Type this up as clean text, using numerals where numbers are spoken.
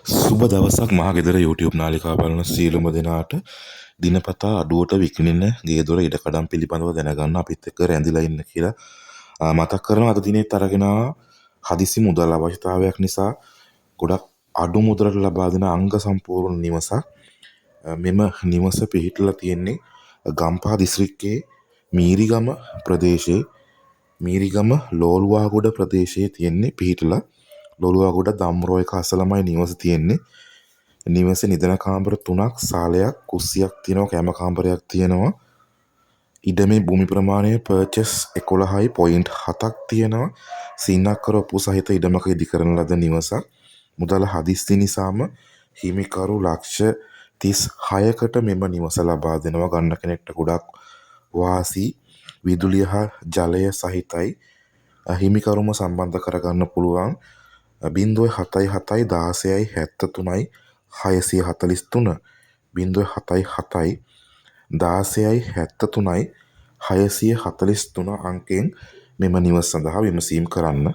සුබ දවසක් මහ ගෙදර YouTube නාලිකාව බලන සියලුම දෙනාට දිනපතා අඩුවට විකිණෙන ගේ දොර ඉඩකඩම් පිළිබඳව දැනගන්න අපිත් එක්ක රැඳිලා ඉන්න කියලා මතක් කරනවා. අද දිනෙත් අරගෙන හදිසි මුදල් අවශ්‍යතාවයක් නිසා ගොඩක් අඩු මුදලට ලබා දෙන අංග සම්පූර්ණ නිවසක්. මෙම නිවස පිහිටලා තියෙන්නේ ගම්පහ දිස්ත්‍රික්කයේ මීරිගම ප්‍රදේශයේ මීරිගම ලෝළුවාගොඩ ප්‍රදේශයේ තියෙන්නේ පිහිටලා. ලොළුවාගොඩ දම්රෝ එක අසලමයි නිවස තියෙන්නේ. නිවසේ නිදන කාමර 3ක්, සාලයක්, කුස්සියක් තියෙනවා, කැම කාමරයක් තියෙනවා. ඉඩමේ භූමි ප්‍රමාණය පර්චස් 11.7ක් තියෙනවා. සින්නක්කර ඔප්පු සහිත ඉඩමක ඉදිකරන ලද නිවසක්. මුදල හදිස්සි නිසාම හිමිකරු ලක්ෂ 36කට මෙම නිවස ලබා දෙනවා. ගන්න කෙනෙක්ට ගොඩක් වාසි. විදුලිය හා ජලය සහිතයි. හිමිකරුම සම්බන්ධ කරගන්න පුළුවන් 077 16 73 643 077 16 73 643 අංකයෙන් මෙම නිවස සඳහා විමසීම් කරන්න.